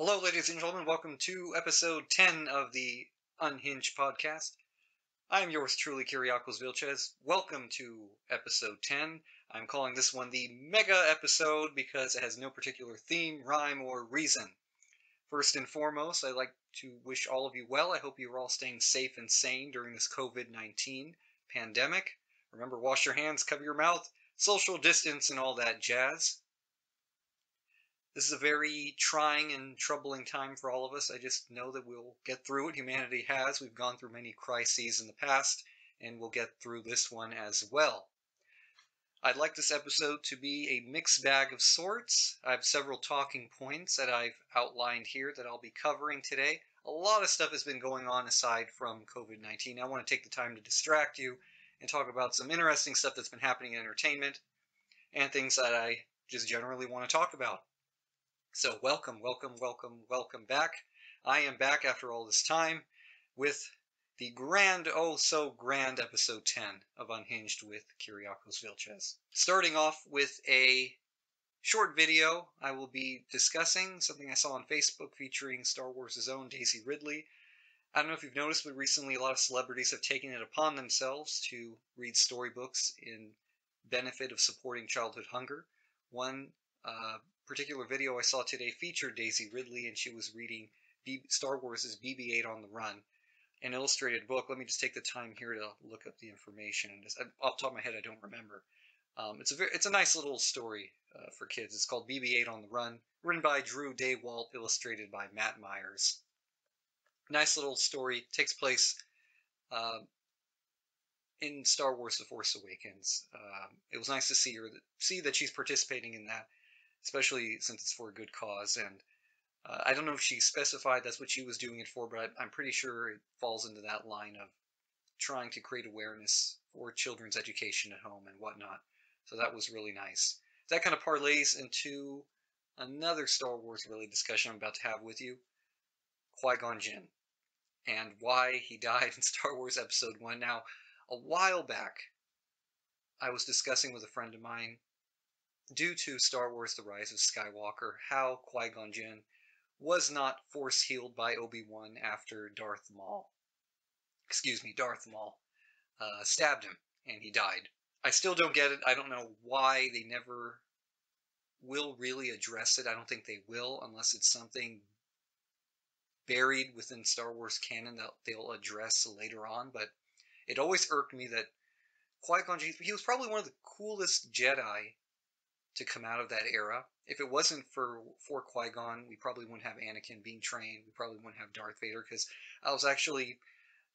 Hello, ladies and gentlemen. Welcome to episode 10 of the Unhinged podcast. I'm yours truly, Kiriakos Vilchez. Welcome to episode 10. I'm calling this one the mega episode because it has no particular theme, rhyme, or reason. First and foremost, I'd like to wish all of you well. I hope you are all staying safe and sane during this COVID-19 pandemic. Remember, wash your hands, cover your mouth, social distance, and all that jazz. This is a very trying and troubling time for all of us. I just know that we'll get through it. Humanity has. We've gone through many crises in the past, and we'll get through this one as well. I'd like this episode to be a mixed bag of sorts. I have several talking points that I've outlined here that I'll be covering today. A lot of stuff has been going on aside from COVID-19. I want to take the time to distract you and talk about some interesting stuff that's been happening in entertainment and things that I just generally want to talk about. So welcome back. I am back after all this time with the grand, oh so grand episode 10 of Unhinged with Kiriakos Vilchez. Starting off with a short video, I will be discussing something I saw on Facebook featuring Star Wars' own Daisy Ridley. I don't know if you've noticed, but recently a lot of celebrities have taken it upon themselves to read storybooks in benefit of supporting childhood hunger. One particular video I saw today featured Daisy Ridley, and she was reading Star Wars' BB-8 on the Run, an illustrated book. Let me just take the time here to look up the information. Off the top of my head, I don't remember. It's a nice little story for kids. It's called BB-8 on the Run, written by Drew Daywalt, illustrated by Matt Myers. Nice little story. Takes place in Star Wars: The Force Awakens. It was nice to see that she's participating in that, especially since it's for a good cause. And I don't know if she specified that's what she was doing it for, but I'm pretty sure it falls into that line of trying to create awareness for children's education at home and whatnot. So that was really nice. That kind of parlays into another Star Wars related discussion I'm about to have with you, Qui-Gon Jinn, and why he died in Star Wars Episode 1. Now, a while back, I was discussing with a friend of mine, due to Star Wars: The Rise of Skywalker, how Qui-Gon Jinn was not force-healed by Obi-Wan after Darth Maul stabbed him, and he died. I still don't get it. I don't know why they never will really address it. I don't think they will, unless it's something buried within Star Wars canon that they'll address later on, but it always irked me that Qui-Gon Jinn, he was probably one of the coolest Jedi to come out of that era. If it wasn't for Qui-Gon, we probably wouldn't have Anakin being trained. We probably wouldn't have Darth Vader, because I was actually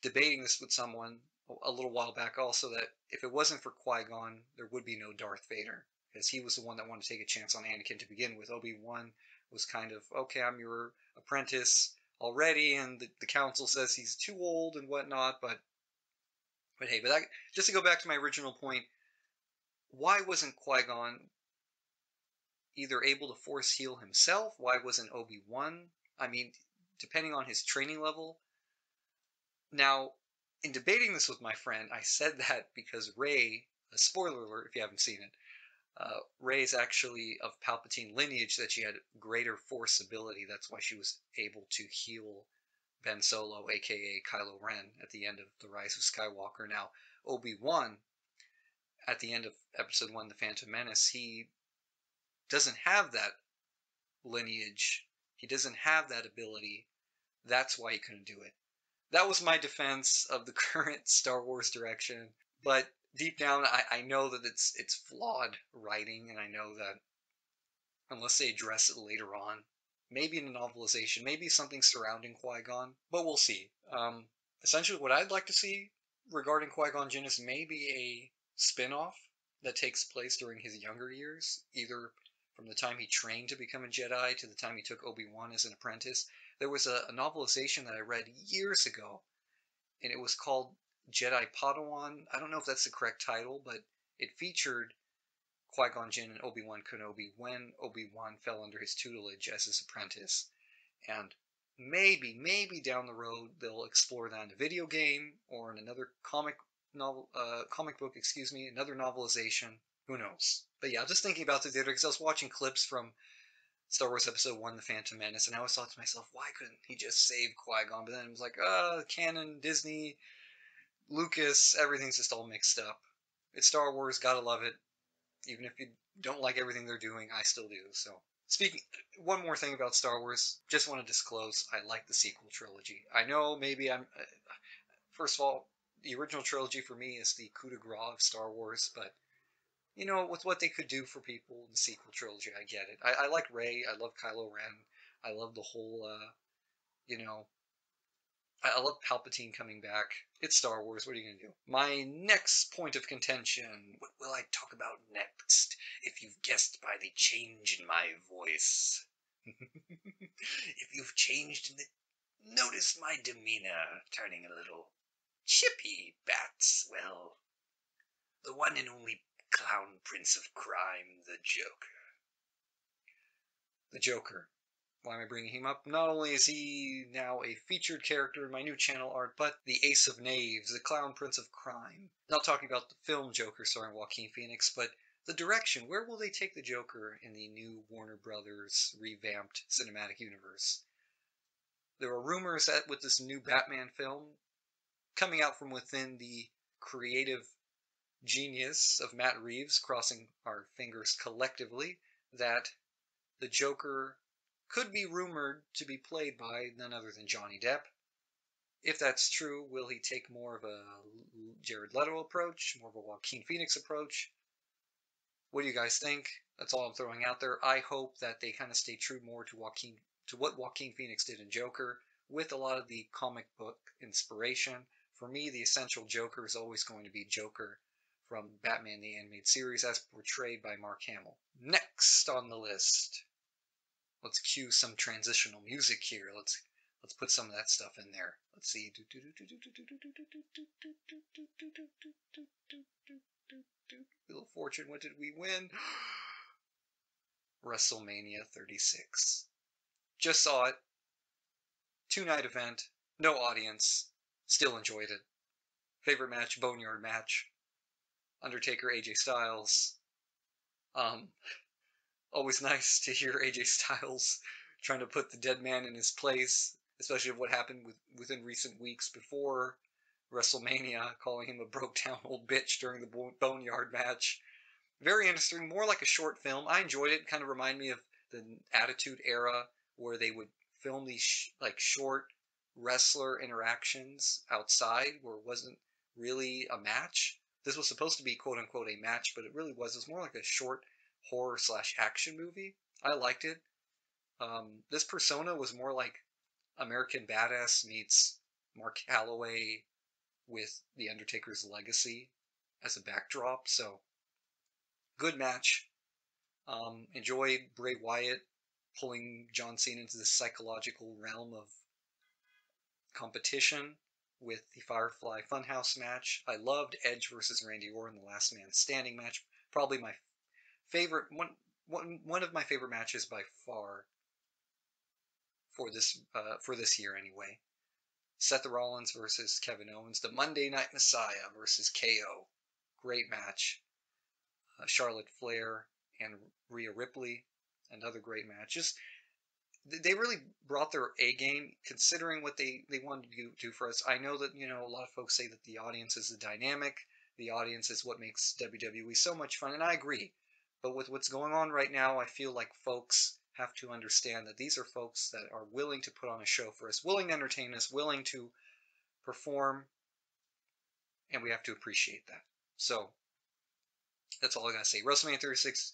debating this with someone a little while back also, that if it wasn't for Qui-Gon, there would be no Darth Vader, because he was the one that wanted to take a chance on Anakin to begin with. Obi-Wan was kind of, okay, I'm your apprentice already, and the council says he's too old and whatnot, but hey, just to go back to my original point, why wasn't Qui-Gon either able to force heal himself? Why wasn't Obi-Wan? I mean, depending on his training level. Now, in debating this with my friend, I said that because Rey, a spoiler alert if you haven't seen it, Rey is actually of Palpatine lineage, that she had greater force ability. That's why she was able to heal Ben Solo, aka Kylo Ren, at the end of The Rise of Skywalker. Now, Obi-Wan, at the end of Episode 1, The Phantom Menace, he doesn't have that lineage. He doesn't have that ability. That's why he couldn't do it. That was my defense of the current Star Wars direction. But deep down, I know that it's flawed writing, and I know that unless they address it later on, maybe in a novelization, maybe something surrounding Qui-Gon, but we'll see. Essentially, what I'd like to see regarding Qui-Gon Jinn is maybe a spin-off that takes place during his younger years, either from the time he trained to become a Jedi to the time he took Obi-Wan as an apprentice. There was a novelization that I read years ago, and it was called Jedi Padawan. I don't know if that's the correct title, but it featured Qui-Gon Jinn and Obi-Wan Kenobi when Obi-Wan fell under his tutelage as his apprentice. And maybe down the road they'll explore that in a video game or in another comic book, another novelization. Who knows? But yeah, just thinking about the theater, because I was watching clips from Star Wars Episode 1, The Phantom Menace, and I always thought to myself, why couldn't he just save Qui-Gon? But then it was like, canon, Disney, Lucas, everything's just all mixed up. It's Star Wars, gotta love it. Even if you don't like everything they're doing, I still do. So, speaking, one more thing about Star Wars, just want to disclose, I like the sequel trilogy. I know maybe I'm, first of all, the original trilogy for me is the coup de grace of Star Wars, but you know, with what they could do for people in the sequel trilogy, I get it. I like Rey. I love Kylo Ren. I love the whole, you know, I love Palpatine coming back. It's Star Wars. What are you going to do? My next point of contention. What will I talk about next? If you've guessed by the change in my voice. If you've changed in the... Notice my demeanor turning a little chippy, Bats. Well, the one and only Clown Prince of Crime, the Joker. The Joker. Why am I bringing him up? Not only is he now a featured character in my new channel art, but the Ace of Knaves, the Clown Prince of Crime. Not talking about the film Joker starring Joaquin Phoenix, but the direction. Where will they take the Joker in the new Warner Brothers revamped cinematic universe? There are rumors that with this new Batman film, coming out from within the creative genius of Matt Reeves, crossing our fingers collectively, that the Joker could be rumored to be played by none other than Johnny Depp. If that's true, will he take more of a Jared Leto approach, more of a Joaquin Phoenix approach? What do you guys think? That's all I'm throwing out there. I hope that they kind of stay true more to what Joaquin Phoenix did in Joker, with a lot of the comic book inspiration. For me, the essential Joker is always going to be Joker from Batman the Animated Series as portrayed by Mark Hamill. Next on the list, let's cue some transitional music here. Let's put some of that stuff in there. Let's see. Wheel of Fortune, what did we win? WrestleMania 36. Just saw it. 2-night event. No audience. Still enjoyed it. Favorite match, Boneyard match. Undertaker, AJ Styles. Always nice to hear AJ Styles trying to put the dead man in his place, especially of what happened within recent weeks before WrestleMania, calling him a broke-down old bitch during the Boneyard match. Very interesting, more like a short film. I enjoyed it. Kind of reminded me of the Attitude Era, where they would film these short wrestler interactions outside, where it wasn't really a match. This was supposed to be quote-unquote a match, but it really was. It was more like a short horror/action movie. I liked it. This persona was more like American Badass meets Mark Calloway with The Undertaker's legacy as a backdrop. So, good match. Enjoyed Bray Wyatt pulling John Cena into the psychological realm of competition with the Firefly Funhouse match. I loved Edge versus Randy Orton, the Last Man Standing match. Probably my favorite, one of my favorite matches by far for this year anyway. Seth Rollins versus Kevin Owens, the Monday Night Messiah versus KO. Great match. Charlotte Flair and Rhea Ripley, another great match. Just, they really brought their A game, considering what they wanted to do for us. I know that, a lot of folks say that the audience is the dynamic, the audience is what makes WWE so much fun, and I agree. But with what's going on right now, I feel like folks have to understand that these are folks that are willing to put on a show for us, willing to entertain us, willing to perform, and we have to appreciate that. So, that's all I gotta say. WrestleMania 36,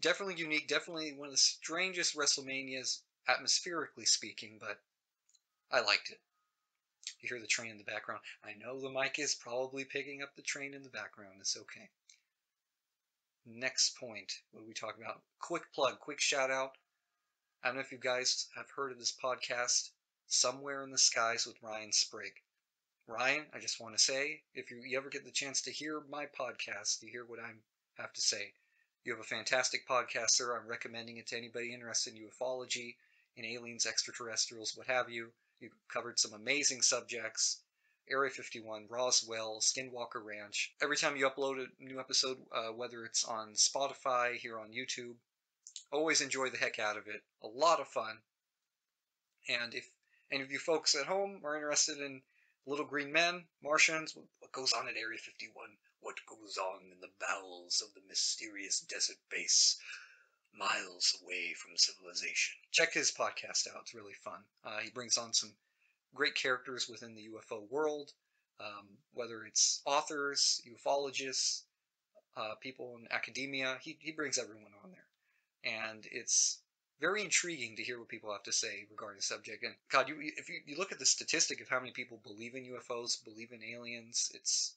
definitely unique, definitely one of the strangest WrestleManias, atmospherically speaking, but I liked it. You hear the train in the background. I know the mic is probably picking up the train in the background. It's okay. Next point. What are we talking about? Quick plug, quick shout out. I don't know if you guys have heard of this podcast, Somewhere in the Skies with Ryan Sprigg. Ryan, I just want to say, if you ever get the chance to hear my podcast, to hear what I have to say, you have a fantastic podcast, sir. I'm recommending it to anybody interested in ufology, in aliens, extraterrestrials, what have you. You've covered some amazing subjects. Area 51, Roswell, Skinwalker Ranch. Every time you upload a new episode, whether it's on Spotify, here on YouTube, Always enjoy the heck out of it. A lot of fun. And if any of you folks at home are interested in Little Green Men, Martians, what goes on at Area 51, what goes on in the bowels of the mysterious desert base, miles away from civilization, check his podcast out. It's really fun. He brings on some great characters within the UFO world, whether it's authors, ufologists, people in academia. He brings everyone on there. And it's very intriguing to hear what people have to say regarding the subject. And God, if you look at the statistic of how many people believe in UFOs, believe in aliens, it's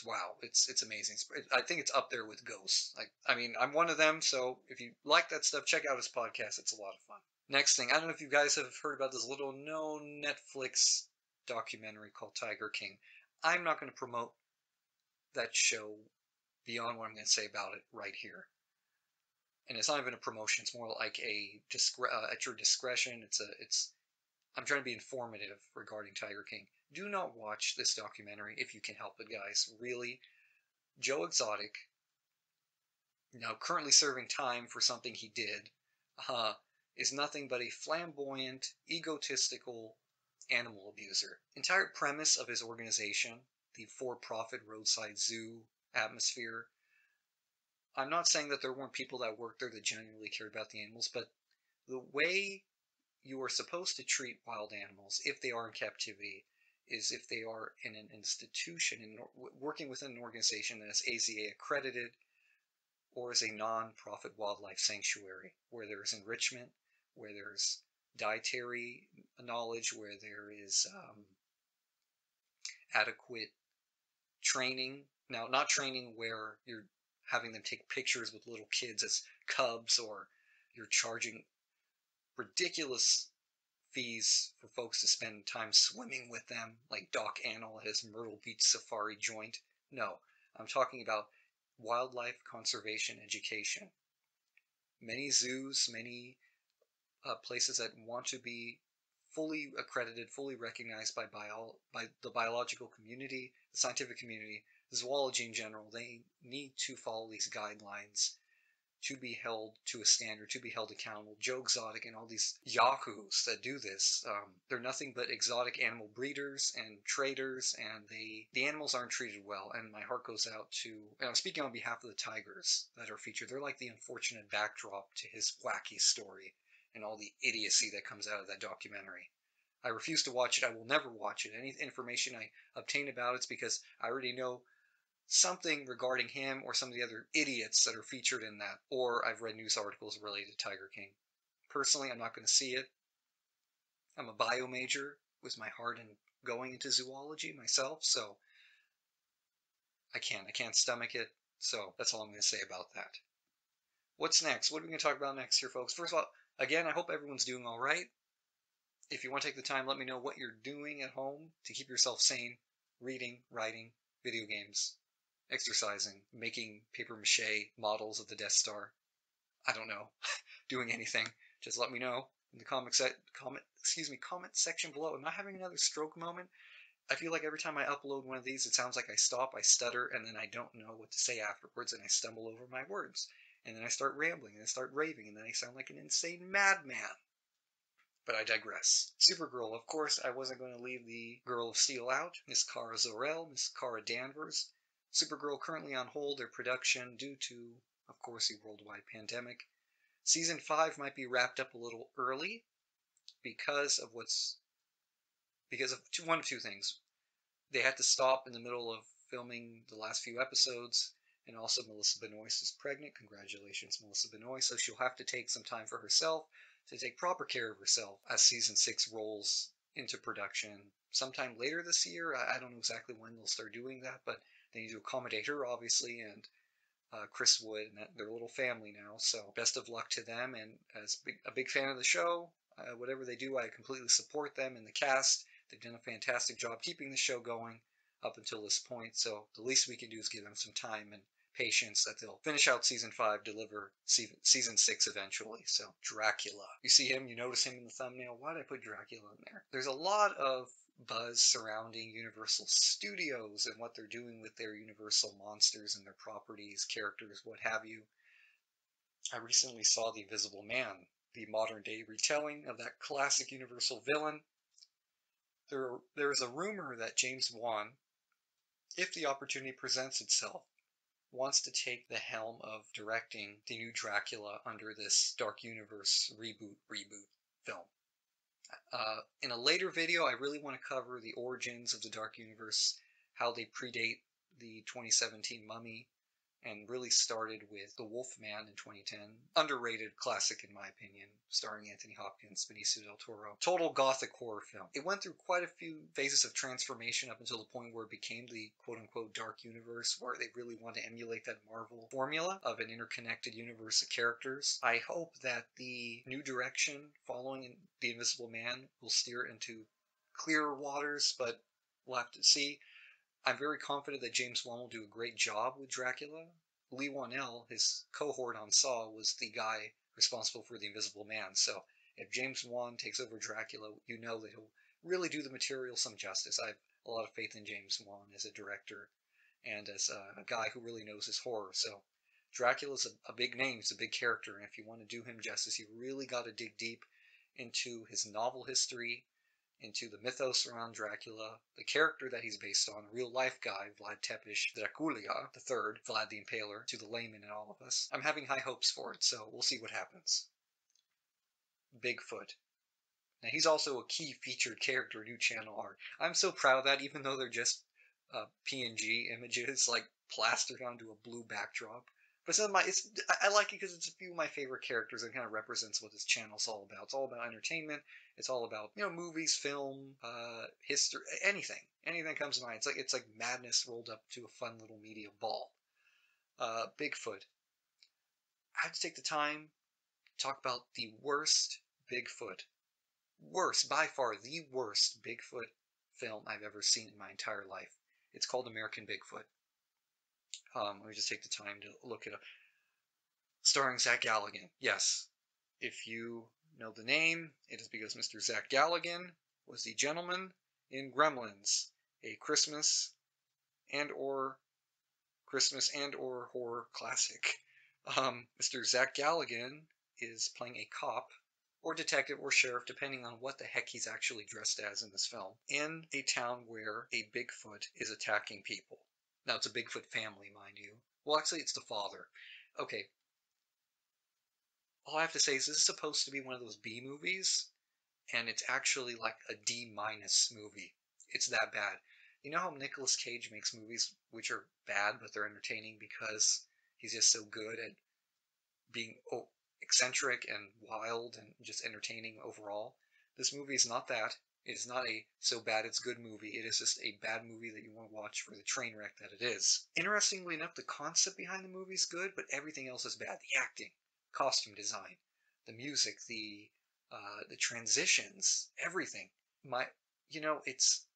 wow. It's amazing. I think it's up there with ghosts. I mean, I'm one of them, so if you like that stuff, check out his podcast. It's a lot of fun. Next thing, I don't know if you guys have heard about this little known Netflix documentary called Tiger King. I'm not going to promote that show beyond what I'm going to say about it right here. And it's not even a promotion. It's more like at your discretion. I'm trying to be informative regarding Tiger King. Do not watch this documentary if you can help it, guys. Really, Joe Exotic, now currently serving time for something he did, is nothing but a flamboyant, egotistical animal abuser. Entire premise of his organization, the for-profit roadside zoo atmosphere. I'm not saying that there weren't people that worked there that genuinely cared about the animals, but the way you are supposed to treat wild animals if they are in captivity is if they are in an institution, working within an organization that is AZA accredited or is a non-profit wildlife sanctuary, where there is enrichment, where there's dietary knowledge, where there is adequate training. Now, not training where you're having them take pictures with little kids as cubs, or you're charging ridiculous fees for folks to spend time swimming with them, like Doc Antle at his Myrtle Beach safari joint. No, I'm talking about wildlife conservation education. Many zoos, many places that want to be fully accredited, fully recognized by the biological community, the scientific community, zoology in general, they need to follow these guidelines to be held to a standard, to be held accountable. Joe Exotic and all these yahoos that do this, they're nothing but exotic animal breeders and traders, and the animals aren't treated well. And my heart goes out to, and I'm speaking on behalf of the tigers that are featured. They're like the unfortunate backdrop to his wacky story and all the idiocy that comes out of that documentary. I refuse to watch it. I will never watch it. Any information I obtain about it's because I already know something regarding him or some of the other idiots that are featured in that, or I've read news articles related to Tiger King. Personally, I'm not going to see it. I'm a bio major with my heart in going into zoology myself, so I can't stomach it. So that's all I'm going to say about that. What's next? What are we going to talk about next here, folks? First of all, again, I hope everyone's doing all right. If you want to take the time, let me know what you're doing at home to keep yourself sane. Reading, writing, video games, exercising, making papier-mâché models of the Death Star. I don't know. Doing anything. Just let me know in the comment section below. Am I having another stroke moment? I feel like every time I upload one of these, it sounds like I stop, I stutter, and then I don't know what to say afterwards, and I stumble over my words. And then I start rambling, and I start raving, and then I sound like an insane madman. But I digress. Supergirl, of course, I wasn't going to leave the Girl of Steel out. Miss Kara Zor-El, Miss Kara Danvers. Supergirl currently on hold, their production, due to, of course, the worldwide pandemic. Season 5 might be wrapped up a little early because of one of two things. They had to stop in the middle of filming the last few episodes, and also Melissa Benoist is pregnant. Congratulations, Melissa Benoist. So she'll have to take some time for herself to take proper care of herself as season 6 rolls into production sometime later this year. I don't know exactly when they'll start doing that, but they need to accommodate her, obviously, and Chris Wood, and their little family now. So best of luck to them, and as a big fan of the show, whatever they do, I completely support them and the cast. They've done a fantastic job keeping the show going up until this point, so the least we can do is give them some time and patience that they'll finish out season 5, deliver season 6 eventually. So Dracula, you see him, you notice him in the thumbnail. Why did I put Dracula in there? There's a lot of buzz surrounding Universal Studios and what they're doing with their Universal monsters and their properties, characters, what have you. I recently saw The Invisible Man, the modern-day retelling of that classic Universal villain. There is a rumor that James Wan, if the opportunity presents itself, wants to take the helm of directing the new Dracula under this Dark Universe reboot film. In a later video, I really want to cover the origins of the Dark Universe, how they predate the 2017 Mummy, and really started with The Wolfman in 2010. Underrated classic in my opinion, starring Anthony Hopkins, Benicio del Toro. Total gothic horror film. It went through quite a few phases of transformation up until the point where it became the quote-unquote dark universe, where they really want to emulate that Marvel formula of an interconnected universe of characters. I hope that the new direction following The Invisible Man will steer it into clearer waters, but we'll have to see. I'm very confident that James Wan will do a great job with Dracula. Lee Whannell, his cohort on Saw, was the guy responsible for The Invisible Man, so if James Wan takes over Dracula, you know that he'll really do the material some justice. I have a lot of faith in James Wan as a director and as a guy who really knows his horror, so Dracula's a big name, he's a big character, and if you want to do him justice, you really got to dig deep into his novel history, into the mythos around Dracula, the character that he's based on, real life guy, Vlad Tepes Dracula the Third, Vlad the Impaler, to the layman in all of us. I'm having high hopes for it, so we'll see what happens. Bigfoot. Now he's also a key featured character in new channel art. I'm so proud of that, even though they're just PNG images, like plastered onto a blue backdrop. But I like it because it's a few of my favorite characters and kind of represents what this channel's all about. It's all about entertainment. It's all about, movies, film, history, anything. Anything that comes to mind. It's like madness rolled up to a fun little media ball. Bigfoot. I have to take the time to talk about the worst Bigfoot. Worst, by far, the worst Bigfoot film I've ever seen in my entire life. It's called American Bigfoot. Let me just take the time to look it up. Starring Zach Galligan. Yes, if you know the name, it is because Mr. Zach Galligan was the gentleman in Gremlins, a Christmas and or horror classic. Mr. Zach Galligan is playing a cop or detective or sheriff, depending on what the heck he's actually dressed as in this film, in a town where a Bigfoot is attacking people. Now, it's a Bigfoot family, mind you. Well, actually, it's the father. Okay. All I have to say is this is supposed to be one of those B movies, and it's actually like a D- movie. It's that bad. You know how Nicolas Cage makes movies which are bad, but they're entertaining because he's just so good at being eccentric and wild and just entertaining overall? This movie is not that. It is not a so bad it's good movie. It is just a bad movie that you want to watch for the train wreck that it is. Interestingly enough, the concept behind the movie is good, but everything else is bad. The acting, costume design, the music, the transitions, everything. It's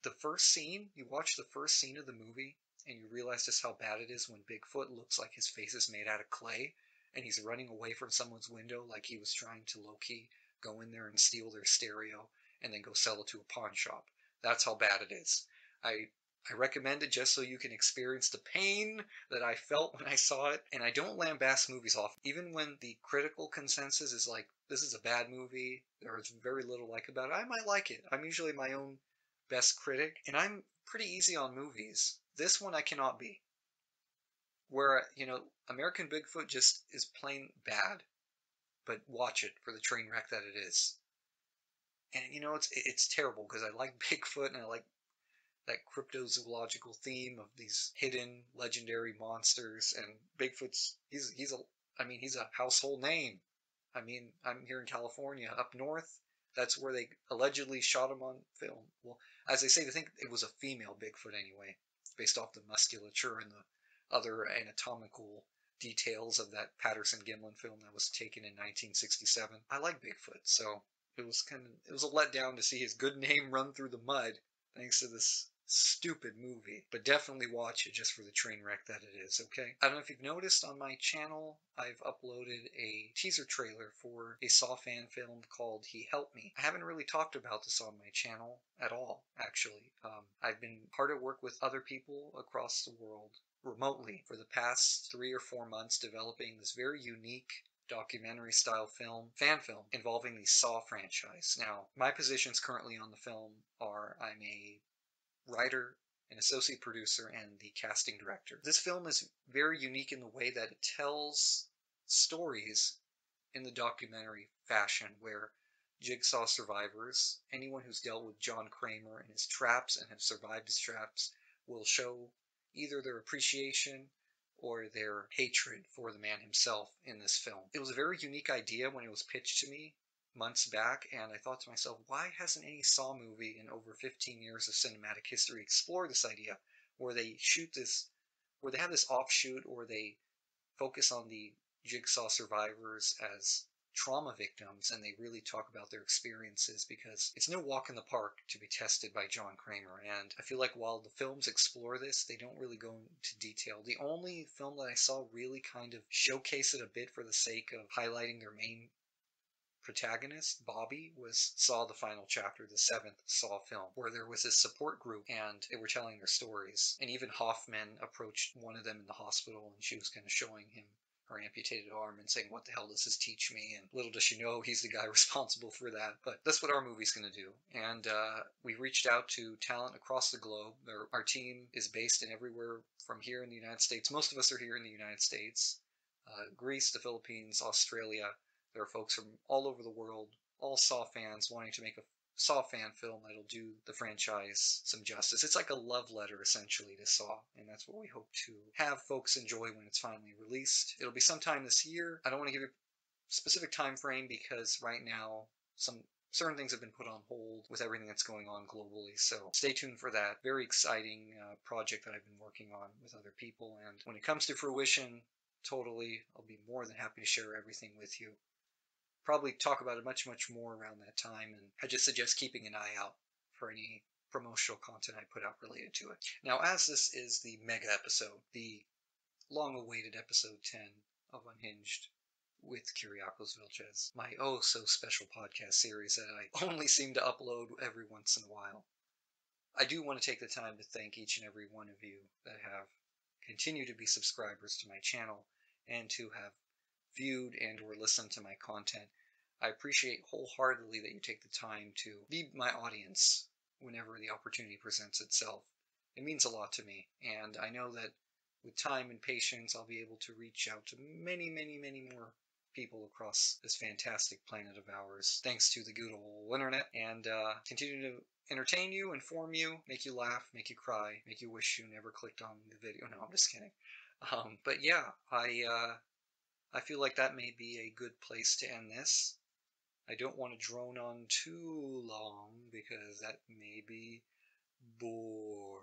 the first scene. You watch the first scene of the movie, and you realize just how bad it is when Bigfoot looks like his face is made out of clay, and he's running away from someone's window like he was trying to low-key go in there and steal their stereo and then go sell it to a pawn shop. That's how bad it is. I recommend it just so you can experience the pain that I felt when I saw it. And I don't lambast movies off. Even when the critical consensus is like, this is a bad movie, there's very little like about it, I might like it. I'm usually my own best critic, and I'm pretty easy on movies. This one I cannot be. Where, American Bigfoot just is plain bad. But watch it for the train wreck that it is. And it's terrible because I like Bigfoot and I like that cryptozoological theme of these hidden legendary monsters, and Bigfoot's he's a household name. I'm here in California. Up north, that's where they allegedly shot him on film. Well, as they say, they think it was a female Bigfoot anyway, based off the musculature and the other anatomical details of that Patterson-Gimlin film that was taken in 1967. I like Bigfoot, so it was a letdown to see his good name run through the mud thanks to this stupid movie. But definitely watch it just for the train wreck that it is, okay? I don't know if you've noticed on my channel, I've uploaded a teaser trailer for a Saw fan film called He Helped Me. I haven't really talked about this on my channel at all, actually. I've been hard at work with other people across the world remotely for the past 3 or 4 months developing this very unique documentary-style fan film, involving the Saw franchise. Now, my positions currently on the film are I'm a writer, an associate producer, and the casting director. This film is very unique in the way that it tells stories in the documentary fashion, where Jigsaw survivors, anyone who's dealt with John Kramer and his traps and have survived his traps, will show either their appreciation or their hatred for the man himself in this film. It was a very unique idea when it was pitched to me months back, and I thought to myself, why hasn't any Saw movie in over 15 years of cinematic history explored this idea where they have this offshoot, or they focus on the Jigsaw survivors as trauma victims, and they really talk about their experiences, because it's no walk in the park to be tested by John Kramer. And I feel like while the films explore this, they don't really go into detail. The only film that I saw really kind of showcase it a bit for the sake of highlighting their main protagonist, Bobby, was Saw the Final Chapter, the 7th Saw film, where there was this support group and they were telling their stories. And even Hoffman approached one of them in the hospital, and she was kind of showing him her amputated arm and saying, what the hell does this teach me? And little does she know he's the guy responsible for that. But that's what our movie's going to do. And we reached out to talent across the globe. Our team is based in everywhere from here in the United States. Most of us are here in the United States. Greece, the Philippines, Australia. There are folks from all over the world, all Saw fans, wanting to make a Saw fan film that'll do the franchise some justice. It's like a love letter, essentially, to Saw, and that's what we hope to have folks enjoy when it's finally released. It'll be sometime this year. I don't want to give you a specific time frame because right now some certain things have been put on hold with everything that's going on globally, so stay tuned for that. Very exciting project that I've been working on with other people, and when it comes to fruition, totally, I'll be more than happy to share everything with you. Probably talk about it much more around that time, and I just suggest keeping an eye out for any promotional content I put out related to it. Now, as this is the mega episode, the long-awaited episode 10 of Unhinged with Kiriakos Vilchez, my oh-so-special podcast series that I only seem to upload every once in a while, I do want to take the time to thank each and every one of you that have continued to be subscribers to my channel and to have viewed and or listened to my content. I appreciate wholeheartedly that you take the time to be my audience whenever the opportunity presents itself. It means a lot to me, and I know that with time and patience I'll be able to reach out to many more people across this fantastic planet of ours, thanks to the good old internet, and continue to entertain you, inform you, make you laugh, make you cry, make you wish you never clicked on the video. No, I'm just kidding. But yeah, I feel like that may be a good place to end this. I don't want to drone on too long because that may be boring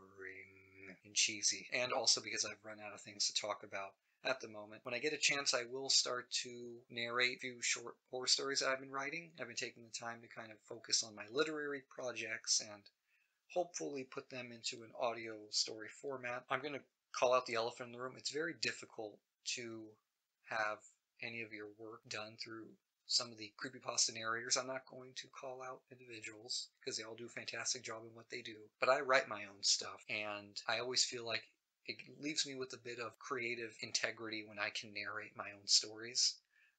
and cheesy, and also because I've run out of things to talk about at the moment. When I get a chance, I will start to narrate a few short horror stories that I've been writing. I've been taking the time to kind of focus on my literary projects and hopefully put them into an audio story format. I'm going to call out the elephant in the room. It's very difficult to have any of your work done through some of the creepypasta narrators. I'm not going to call out individuals because they all do a fantastic job in what they do, but I write my own stuff, and I always feel like it leaves me with a bit of creative integrity when I can narrate my own stories,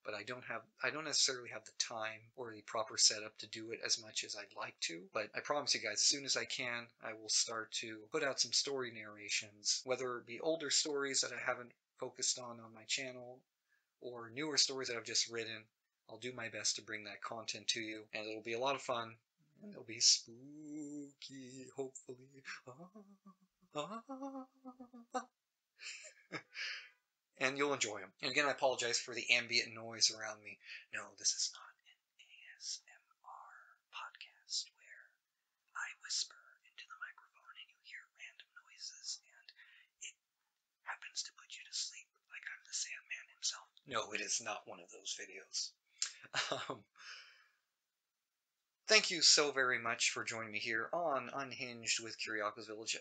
but I don't necessarily have the time or the proper setup to do it as much as I'd like to. But I promise you guys, as soon as I can, I will start to put out some story narrations, whether it be older stories that I haven't focused on my channel or newer stories that I've just written. I'll do my best to bring that content to you, and it'll be a lot of fun, and it'll be spooky, hopefully. And you'll enjoy them. And again, I apologize for the ambient noise around me. No, this is not an ASMR podcast where I whisper into the microphone and you hear random noises and it happens to put you to sleep like I'm the Sandman himself. No, it is not one of those videos. Thank you so very much for joining me here on Unhinged with Kiriakos Vilchez.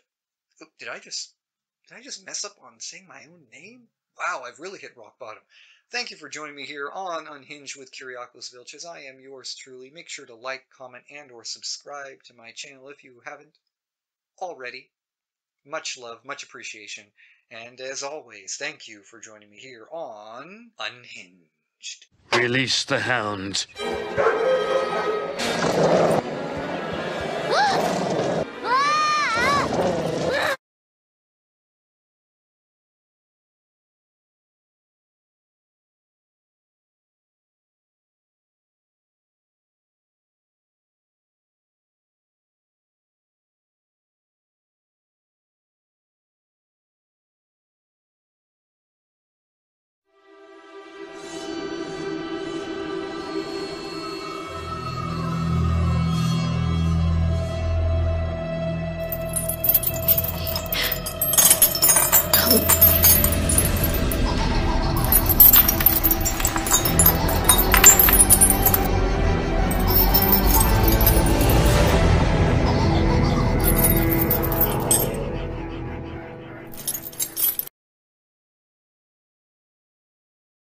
Did I just mess up on saying my own name? Wow, I've really hit rock bottom. Thank you for joining me here on Unhinged with Kiriakos Vilchez. I am yours truly. Make sure to like, comment, and or subscribe to my channel if you haven't already. Much love, much appreciation, And as always, thank you for joining me here on Unhinged. Release the hound. Oh.